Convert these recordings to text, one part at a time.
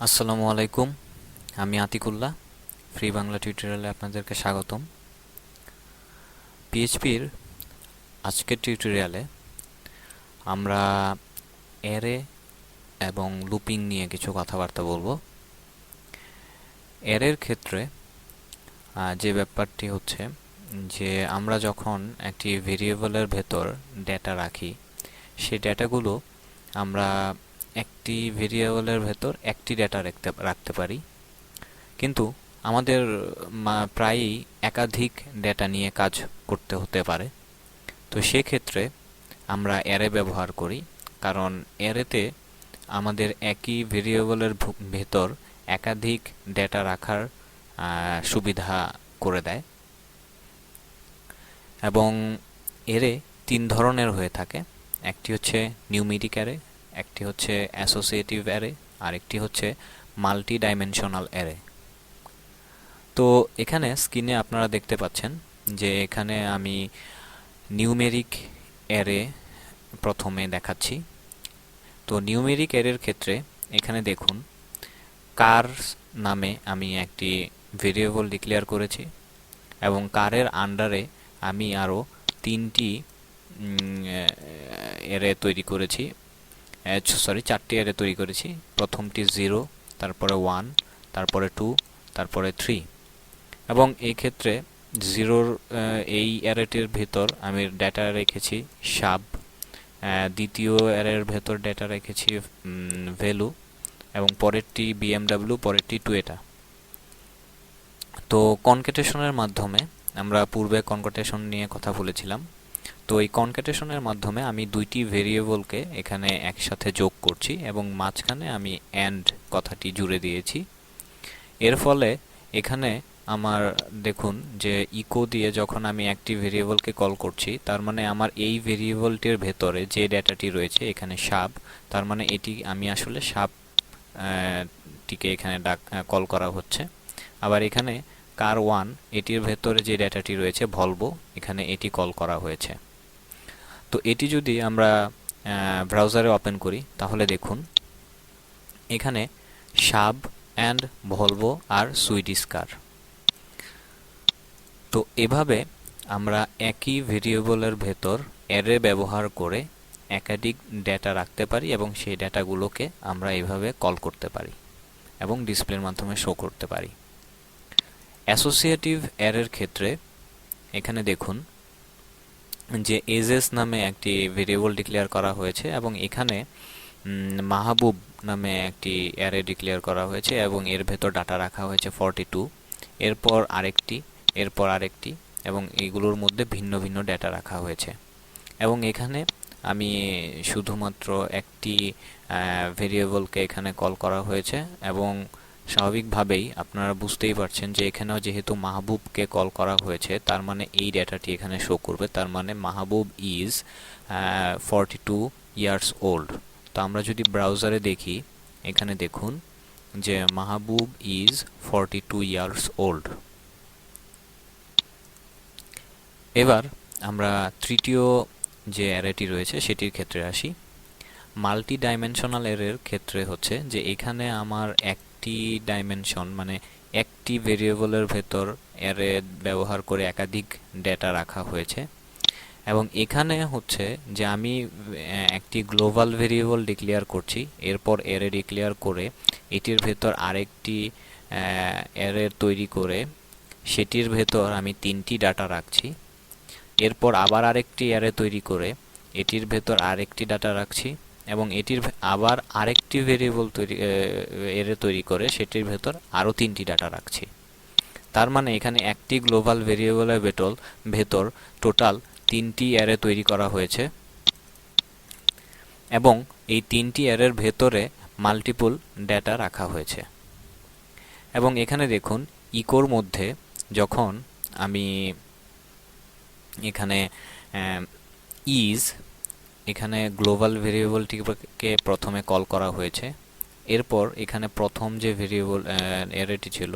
আসসালামু আলাইকুম। আমি আতিকুল্লাহ। ফ্রি বাংলা টিউটোরিয়ালে আপনাদেরকে স্বাগতম। পিএইচপির আজকের টিউটোরিয়ালে আমরা অ্যারে এবং লুপিং নিয়ে কিছু কথাবার্তা বলবো। অ্যারের ক্ষেত্রে যে ব্যাপারটি হচ্ছে যে আমরা যখন একটি ভেরিয়েবলের ভেতর ডেটা রাখি, সেই ডেটাগুলো আমরা একটি ভেরিয়েবলের ভেতর একটি ডেটা রাখতে পারি, কিন্তু আমাদের প্রায়ই একাধিক ডেটা নিয়ে কাজ করতে হতে পারে। তো সেক্ষেত্রে আমরা অ্যারে ব্যবহার করি, কারণ অ্যারেতে আমাদের একই ভেরিয়েবলের ভেতর একাধিক ডেটা রাখার সুবিধা করে দেয়। এবং অ্যারে তিন ধরনের হয়ে থাকে। একটি হচ্ছে নিউমেরিক অ্যারে, একটি হচ্ছে অ্যাসোসিয়েটিভ অ্যারে, আর একটি হচ্ছে মাল্টি ডাইমেনশনাল অ্যারে। তো এখানে স্ক্রিনে আপনারা দেখতে পাচ্ছেন যে এখানে আমি নিউমেরিক অ্যারে প্রথমে দেখাচ্ছি। তো নিউমেরিক অ্যারের ক্ষেত্রে এখানে দেখুন, কার নামে আমি একটি ভেরিয়েবল ডিক্লেয়ার করেছি এবং কারের আন্ডারে আমি আরও তিনটি অ্যারে তৈরি করেছি, চারটি অ্যারে তৈরি করেছি। প্রথমটি 0, তারপরে 1, তারপরে 2, তারপরে 3। এবং এই ক্ষেত্রে 0-র এই অ্যারেটির ভেতর আমি ডেটা রেখেছি সাব, দ্বিতীয় অ্যারের ভেতর ডেটা রেখেছি ভ্যালু, এবং পরেরটি বিএমডব্লিউ, পরেরটি টুয়েটা। তো কনক্যাটেশনের মাধ্যমে, আমরা পূর্বে কনক্যাটেশন নিয়ে কথা বলেছিলাম, তো এই কনক্যাটেশনের মাধ্যমে আমি দুইটি ভেরিয়েবলকে এখানে একসাথে যোগ করছি এবং মাঝখানে আমি অ্যান্ড কথাটি জুড়ে দিয়েছি। এর ফলে এখানে আমার দেখুন যে ইকো দিয়ে যখন আমি একটি ভেরিয়েবলকে কল করছি, তার মানে আমার এই ভেরিয়েবলটির ভেতরে যে ডেটাটি রয়েছে এখানে সাব, তার মানে এটি আমি আসলে সাব টিকে এখানে কল করা হচ্ছে। আবার এখানে কার 1, এটির ভেতরে যে ডেটাটি রয়েছে ভলভো, এখানে এটি কল করা হয়েছে। তো এটি যদি আমরা ব্রাউজারে ওপেন করি তাহলে দেখুন এখানে সাব অ্যান্ড ভলভো আর সুইডিশ কার। তো এভাবে আমরা একই ভেরিয়েবলের ভেতর অ্যারে ব্যবহার করে একাধিক ডেটা রাখতে পারি এবং সেই ডেটাগুলোকে আমরা এইভাবে কল করতে পারি এবং ডিসপ্লের মাধ্যমে শো করতে পারি। অ্যাসোসিয়েটিভ অ্যারের ক্ষেত্রে এখানে দেখুন যে এজেস নামে একটি ভেরিয়েবল ডিক্লেয়ার করা হয়েছে এবং এখানে মাহবুব নামে একটি অ্যারে ডিক্লেয়ার করা হয়েছে এবং এর ভেতর ডাটা রাখা হয়েছে 42, এরপর আরেকটি, এরপর আরেকটি, এবং এইগুলোর মধ্যে ভিন্ন ভিন্ন ডেটা রাখা হয়েছে। এবং এখানে আমি শুধুমাত্র একটি ভেরিয়েবলকে এখানে কল করা হয়েছে এবং স্বাভাবিকভাবেই আপনারা বুঝতেই পারছেন যে এখানেও যেহেতু মাহবুবকে কল করা হয়েছে, তার মানে এই ডেটাটি এখানে শো করবে, তার মানে মাহবুব ইজ 42 ইয়ার্স ওল্ড। তো আমরা যদি ব্রাউজারে দেখি, এখানে দেখুন যে মাহবুব ইজ 42 ইয়ার্স ওল্ড। এবার আমরা তৃতীয় যে অ্যারেটি রয়েছে সেটির ক্ষেত্রে আসি। মাল্টি ডাইমেনশনাল অ্যারের ক্ষেত্রে হচ্ছে যে এখানে আমার একটি ডাইমেনশন, মানে একটি ভেরিয়েবলের ভেতর অ্যারে ব্যবহার করে একাধিক ডেটা রাখা হয়েছে এবং এখানে হচ্ছে যে আমি একটি গ্লোবাল ভেরিয়েবল ডিক্লেয়ার করছি, এরপর অ্যারে ডিক্লেয়ার করে এটির ভেতর আরেকটি অ্যারে তৈরি করে সেটির ভেতর আমি তিনটি ডাটা রাখছি, এরপর আবার আরেকটি অ্যারে তৈরি করে এটির ভেতর আরেকটি ডাটা রাখছি এবং এটির আবার আরেকটি ভেরিয়েবল অ্যারে তৈরি করে সেটির ভেতর আরও তিনটি ডাটা রাখছি। তার মানে এখানে একটি গ্লোবাল ভেরিয়েবলের ভেতর টোটাল তিনটি অ্যারে তৈরি করা হয়েছে এবং এই তিনটি অ্যারের ভেতরে মাল্টিপল ডেটা রাখা হয়েছে। এবং এখানে দেখুন ইকোর মধ্যে যখন আমি এখানে ইজ, এখানে গ্লোবাল ভেরিয়েবলটিকে প্রথমে কল করা হয়েছে, এরপর এখানে প্রথম যে ভেরিয়েবল অ্যারেটি ছিল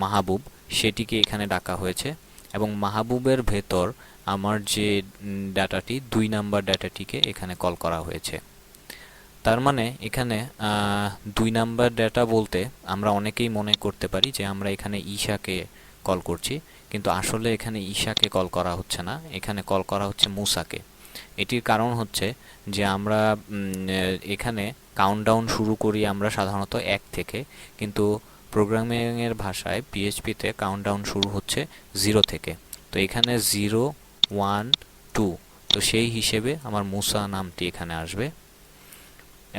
মাহবুব, সেটিকে এখানে ডাকা হয়েছে এবং মাহবুবের ভেতর আমার যে ডাটাটি 2 নাম্বার ডাটাটিকে এখানে কল করা হয়েছে। তার মানে এখানে 2 নাম্বার ডেটা বলতে আমরা অনেকেই মনে করতে পারি যে আমরা এখানে ঈশাকে কল করছি, কিন্তু আসলে এখানে ঈশাকে কল করা হচ্ছে না, এখানে কল করা হচ্ছে মুসাকে। এটির কারণ হচ্ছে যে আমরা এখানে কাউন্টডাউন শুরু করি আমরা সাধারণত 1 থেকে, কিন্তু প্রোগ্রামিংয়ের ভাষায় পিএইচপিতে কাউন্টডাউন শুরু হচ্ছে 0 থেকে। তো এখানে 0, 1, 2, তো সেই হিসেবে আমার মুসা নামটি এখানে আসবে।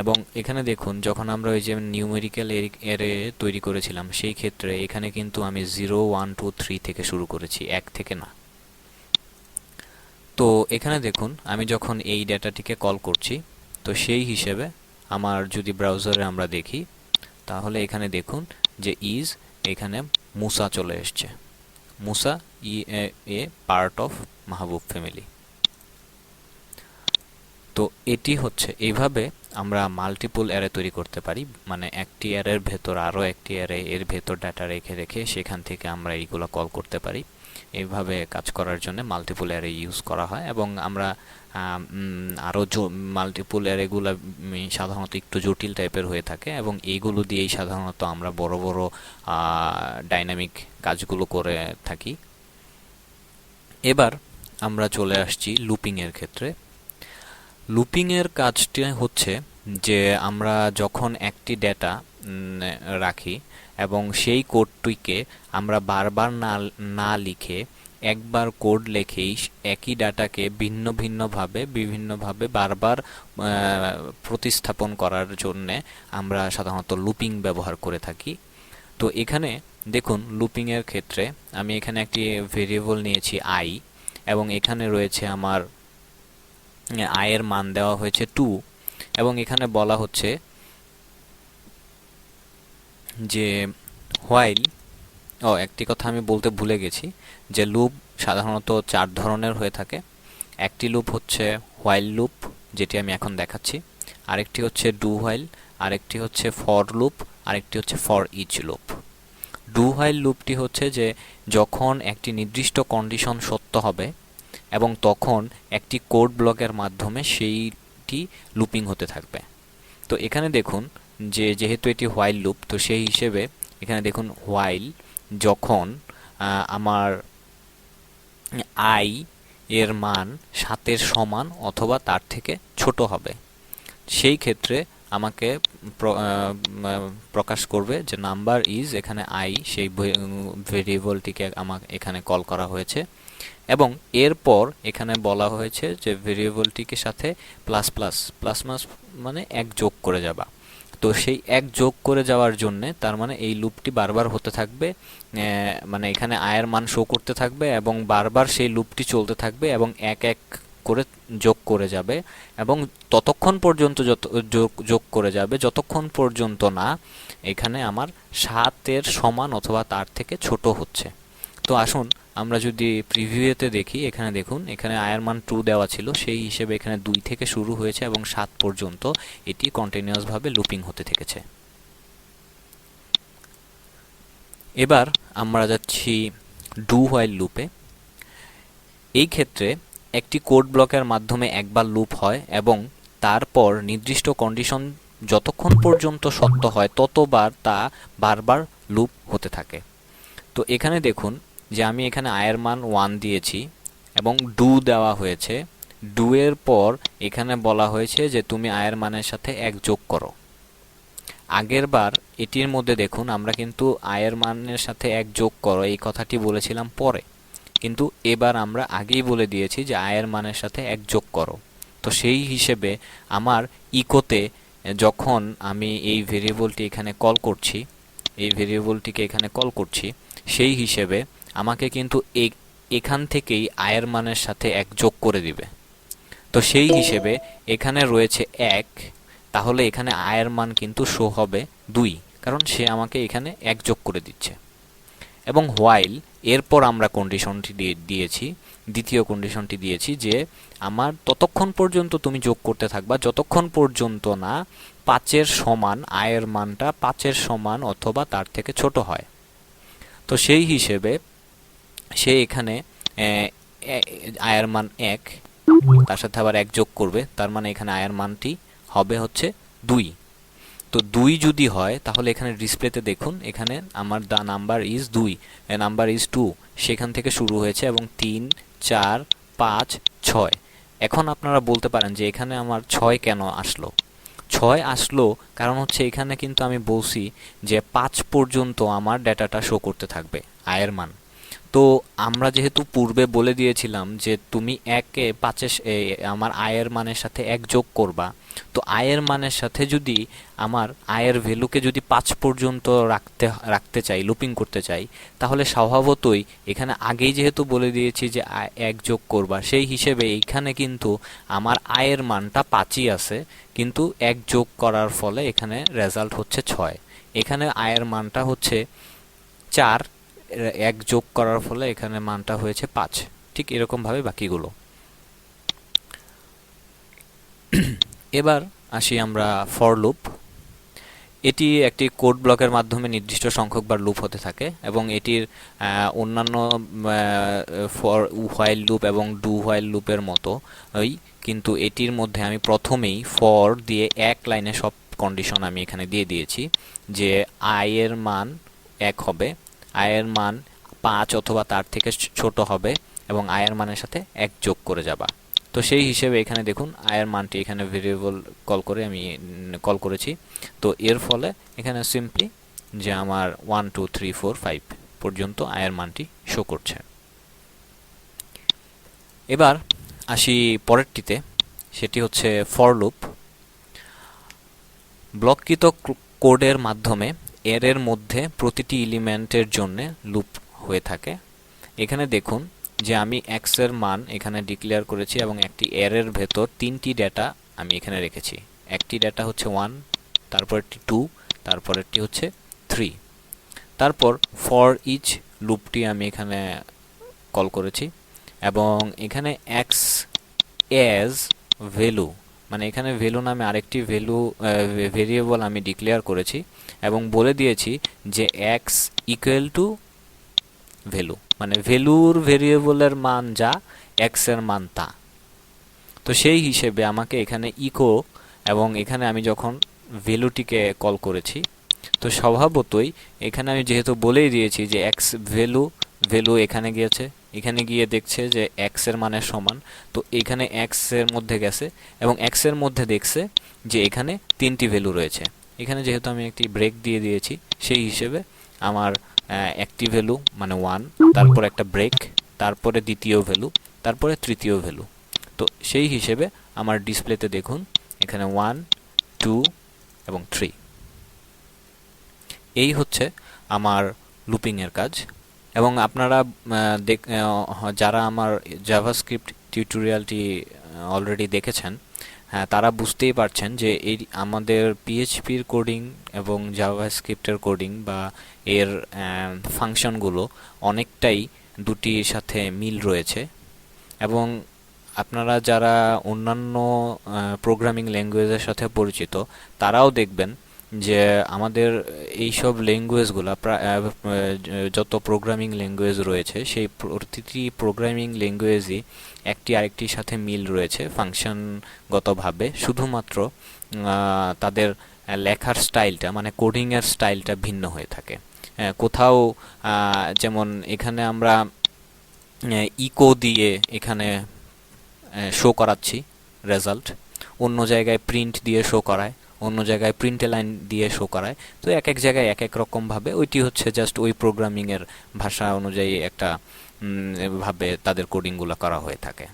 এবং এখানে দেখুন, যখন আমরা ওই যে নিউমেরিক্যাল অ্যারে তৈরি করেছিলাম সেই ক্ষেত্রে এখানে কিন্তু আমি 0, 1, 2, 3 থেকে শুরু করেছি, 1 থেকে না। তো এখানে দেখুন, আমি যখন এই ডেটাটিকে কল করছি, তো সেই হিসেবে আমার যদি ব্রাউজারে আমরা দেখি, তাহলে এখানে দেখুন যে ইজ, এখানে মুসা চলে এসছে। মুসা এ পার্ট অফ মাহবুব ফ্যামিলি। তো এটি হচ্ছে, এইভাবে আমরা মাল্টিপল অ্যারে তৈরি করতে পারি, মানে একটি অ্যারের ভেতর আরও একটি অ্যারে, এর ভেতর ডাটা রেখে রেখে সেখান থেকে আমরা এইগুলো কল করতে পারি। এইভাবে কাজ করার জন্য মাল্টিপল অ্যারে ইউজ করা হয়। এবং আমরা আরও মাল্টিপল অ্যারেগুলো সাধারণত একটু জটিল টাইপের হয়ে থাকে, এবং এইগুলো দিয়েই সাধারণত আমরা বড় বড় ডাইনামিক কাজগুলো করে থাকি। এবার আমরা চলে আসছি লুপিংয়ের ক্ষেত্রে। লুপিংয়ের কাজটি হচ্ছে যে আমরা যখন একটি ডেটা রাখি এবং সেই কোডটিকে আমরা বারবার না লিখে একবার কোড লিখেই একই ডাটাকে বিভিন্নভাবে বারবার প্রতিস্থাপন করার জন্যে আমরা সাধারণত লুপিং ব্যবহার করে থাকি। তো এখানে দেখুন, লুপিংয়ের ক্ষেত্রে আমি এখানে একটি ভেরিয়েবল নিয়েছি আই, এবং এখানে রয়েছে আমার আয়ের মান দেওয়া হয়েছে 2, এবং এখানে বলা হচ্ছে যে হোয়াইল, একটি কথা আমি বলতে ভুলে গেছি, যে লুপ সাধারণত 4 ধরনের হয়ে থাকে। একটি লুপ হচ্ছে হোয়াইল লুপ, যেটি আমি এখন দেখাচ্ছি, আরেকটি হচ্ছে ডু হোয়াইল, আরেকটি হচ্ছে ফর লুপ, আরেকটি হচ্ছে for each loop. Do while লুপটি হচ্ছে যে যখন একটি নির্দিষ্ট কন্ডিশন সত্য হবে এবং তখন একটি কোড ব্লকের মাধ্যমে সেইটি লুপিং হতে থাকবে। তো এখানে দেখুন যে যেহেতু এটি হোয়াইল লুপ, তো সেই হিসেবে এখানে দেখুন হোয়াইল যখন আমার আই এর মান 7-এর সমান অথবা তার থেকে ছোট হবে, সেই ক্ষেত্রে আমাকে প্রকাশ করবে যে নাম্বার ইজ, এখানে আই সেই ভেরিয়েবলটিকে আমাকে এখানে কল করা হয়েছে, এবং এরপর এখানে বলা হয়েছে যে ভেরিয়েবলটিকে সাথে প্লাস প্লাস মানে 1 যোগ করে যাবা। তো সেই 1 যোগ করে যাওয়ার জন্যে তার মানে এই লুপটি বারবার হতে থাকবে, মানে এখানে আয়ের মান শো করতে থাকবে এবং বারবার সেই লুপটি চলতে থাকবে এবং এক এক করে যোগ করে যাবে, এবং ততক্ষণ পর্যন্ত যোগ করে যাবে যতক্ষণ পর্যন্ত না এখানে আমার 7-এর সমান অথবা তার থেকে ছোট হচ্ছে। তো আসুন আমরা যদি প্রিভিউতে দেখি, এখানে দেখুন এখানে আয়ের মান 2 দেওয়া ছিল, সেই হিসেবে এখানে 2 থেকে শুরু হয়েছে এবং 7 পর্যন্ত এটি কন্টিনিউয়াসভাবে লুপিং হতে থেকেছে। এবার আমরা যাচ্ছি ডু হোয়াইল লুপে। এই ক্ষেত্রে একটি কোড ব্লকের মাধ্যমে একবার লুপ হয় এবং তারপর নির্দিষ্ট কন্ডিশন যতক্ষণ পর্যন্ত সত্য হয় ততবার তা বারবার লুপ হতে থাকে। তো এখানে দেখুন যে আমি এখানে আয়ের মান 1 দিয়েছি এবং ডু দেওয়া হয়েছে। ডু এর পর এখানে বলা হয়েছে যে তুমি আয়ের মানের সাথে 1 যোগ করো। আগের বার এটির মধ্যে দেখুন আমরা কিন্তু আয়ের মানের সাথে 1 যোগ করো এই কথাটি বলেছিলাম পরে, কিন্তু এবার আমরা আগেই বলে দিয়েছি যে আয়ের মানের সাথে 1 যোগ করো। তো সেই হিসেবে আমার ইকোতে যখন আমি এই ভেরিয়েবলটি এখানে কল করছি, এই ভেরিয়েবলটিকে এখানে কল করছি, সেই হিসেবে আমাকে কিন্তু এখান থেকেই আয়ের মানের সাথে 1 যোগ করে দিবে। তো সেই হিসেবে এখানে রয়েছে 1, তাহলে এখানে আয়ের মান কিন্তু শো হবে 2, কারণ সে আমাকে এখানে 1 যোগ করে দিচ্ছে। এবং হোয়াইল এরপর আমরা কন্ডিশনটি দিয়েছি, দ্বিতীয় কন্ডিশনটি দিয়েছি যে আমার ততক্ষণ পর্যন্ত তুমি যোগ করতে থাকবা যতক্ষণ পর্যন্ত না 5-এর সমান, আয়ের মানটা 5-এর সমান অথবা তার থেকে ছোট হয়। তো সেই হিসেবে সে এখানে আয়ের মান 1, তার সাথে আবার 1 যোগ করবে, তার মানে এখানে আয়ের মানটি হবে হচ্ছে 2। তো 2 যদি হয় তাহলে এখানে ডিসপ্লেতে দেখুন এখানে আমার the number is 2, number is 2 সেখান থেকে শুরু হয়েছে এবং 3, 4, 5, 6। এখন আপনারা বলতে পারেন যে এখানে আমার 6 কেন আসলো। 6 আসলো কারণ হচ্ছে এখানে কিন্তু আমি বলছি যে 5 পর্যন্ত আমার ডেটাটা শো করতে থাকবে আয়ের মান। তো আমরা যেহেতু পূর্বে বলে দিয়েছিলাম যে তুমি 1-এ 5-এ আমার আয়ের মানের সাথে 1 যোগ করবা, তো আয়ের মানের সাথে যদি আমার আয়ের ভ্যালুকে যদি 5 পর্যন্ত রাখতে চাই, লুপিং করতে চাই, তাহলে স্বভাবতই এখানে আগেই যেহেতু বলে দিয়েছি যে 1 যোগ করবা, সেই হিসেবে এইখানে কিন্তু আমার আয়ের মানটা 5ই আছে, কিন্তু 1 যোগ করার ফলে এখানে রেজাল্ট হচ্ছে 6। এখানে আয়ের মানটা হচ্ছে 4, 1 যোগ করার ফলে এখানে মানটা হয়েছে 5। ঠিক এরকমভাবে বাকিগুলো। এবার আসি আমরা ফর লুপ। এটি একটি কোড ব্লকের মাধ্যমে নির্দিষ্ট সংখ্যকবার লুপ হতে থাকে এবং এটির অন্যান্য ফর হোয়াইল লুপ এবং ডু হোয়াইল লুপের মতোই, কিন্তু এটির মধ্যে আমি প্রথমেই ফর দিয়ে 1 লাইনে সব কন্ডিশন আমি এখানে দিয়ে দিয়েছি যে আয়ের মান 1 হবে, আয়ের মান 5 অথবা তার থেকে ছোট হবে এবং আয়ের মানের সাথে 1 যোগ করে যাবা। তো সেই হিসেবে এখানে দেখুন আয়ের মানটি এখানে ভেরিয়েবল কল করে আমি কল করেছি। তো এর ফলে এখানে সিম্পলি যে আমার 1 2 3 4 5 পর্যন্ত আয়ের মানটি শো করছে। এবার আসি পরেরটিতে, সেটি হচ্ছে ফর লুপ। ব্লককৃত কোডের মাধ্যমে এর মধ্যে প্রতিটি এলিমেন্টের জন্য লুপ হয়ে থাকে। এখানে দেখুন যে আমি x এর মান এখানে ডিক্লেয়ার করেছি এবং একটি এর ভেতর 3টি ডেটা আমি এখানে রেখেছি। একটি ডেটা হচ্ছে 1, তারপরটি 2, তারপরেরটি হচ্ছে 3। তারপর ফর ইচ লুপটি আমি এখানে কল করেছি এবং এখানে x এজ ভ্যালু, মানে এখানে ভ্যালু নামে আরেকটি ভেরিয়েবল আমি ডিক্লেয়ার করেছি এবং বলে দিয়েছি যে x ইকুয়াল টু ভ্যালু, মানে ভ্যালুর ভেরিয়েবলের মান যা x এর মান তা। তো সেই হিসেবে আমাকে এখানে ইকো, এবং এখানে আমি যখন ভ্যালুটিকে কল করেছি, তো স্বভাবতই এখানে আমি যেহেতু বলেই দিয়েছি যে x ভ্যালু এখানে গিয়েছে, এখানে গিয়ে দেখছে যে x এর মানের সমান, তো এখানে x এর মধ্যে গেছে এবং x এর মধ্যে দেখছে যে এখানে 3টি ভ্যালু রয়েছে। এখানে যেহেতু আমি একটি ব্রেক দিয়ে দিয়েছি, সেই হিসেবে আমার একটি ভ্যালু মানে 1, তারপর একটা ব্রেক, তারপরে দ্বিতীয় ভ্যালু, তারপরে তৃতীয় ভ্যালু। তো সেই হিসেবে আমার ডিসপ্লেতে দেখুন এখানে 1 2 এবং 3। এই হচ্ছে আমার লুপিং এর কাজ। এবং আপনারা যারা আমার জাভাস্ক্রিপ্ট টিউটোরিয়ালটি অলরেডি দেখেছেন, হ্যাঁ, তারা বুঝতেই পারছেন যে এই আমাদের পিএইচপির কোডিং এবং জাভাস্ক্রিপ্টের কোডিং বা এর ফাংশনগুলো অনেকটাই দুটির সাথে মিল রয়েছে। এবং আপনারা যারা অন্যান্য প্রোগ্রামিং ল্যাঙ্গুয়েজের সাথে পরিচিত, তারাও দেখবেন যে আমাদের এইসব ল্যাঙ্গুয়েজগুলো যত প্রোগ্রামিং ল্যাঙ্গুয়েজ রয়েছে, সেই প্রতিটি প্রোগ্রামিং ল্যাঙ্গুয়েজই একটি আরেকটির সাথে মিল রয়েছে ফাংশনগতভাবে। শুধুমাত্র তাদের লেখার স্টাইলটা, মানে কোডিংয়ের স্টাইলটা ভিন্ন হয়ে থাকে। কোথাও যেমন এখানে আমরা ইকো দিয়ে এখানে শো করাচ্ছি রেজাল্ট, অন্য জায়গায় প্রিন্ট দিয়ে শো করায়, অন্য জায়গায় প্রিন্ট লাইন দিয়ে শো করায়। তো এক এক জায়গায় এক এক রকমভাবে, ওইটি হচ্ছে জাস্ট ওই প্রোগ্রামিংয়ের ভাষা অনুযায়ী একটা ভাবে তাদের কোডিংগুলো করা হয়ে থাকে।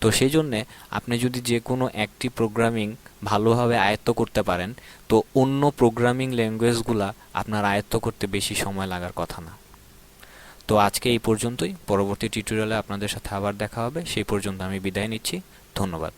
তো সেই জন্যে আপনি যদি যে কোনো একটি প্রোগ্রামিং ভালোভাবে আয়ত্ত করতে পারেন, তো অন্য প্রোগ্রামিং ল্যাঙ্গুয়েজগুলা আপনার আয়ত্ত করতে বেশি সময় লাগার কথা না। তো আজকে এই পর্যন্তই। পরবর্তী টিউটোরিয়ালে আপনাদের সাথে আবার দেখা হবে। সেই পর্যন্ত আমি বিদায় নিচ্ছি। ধন্যবাদ।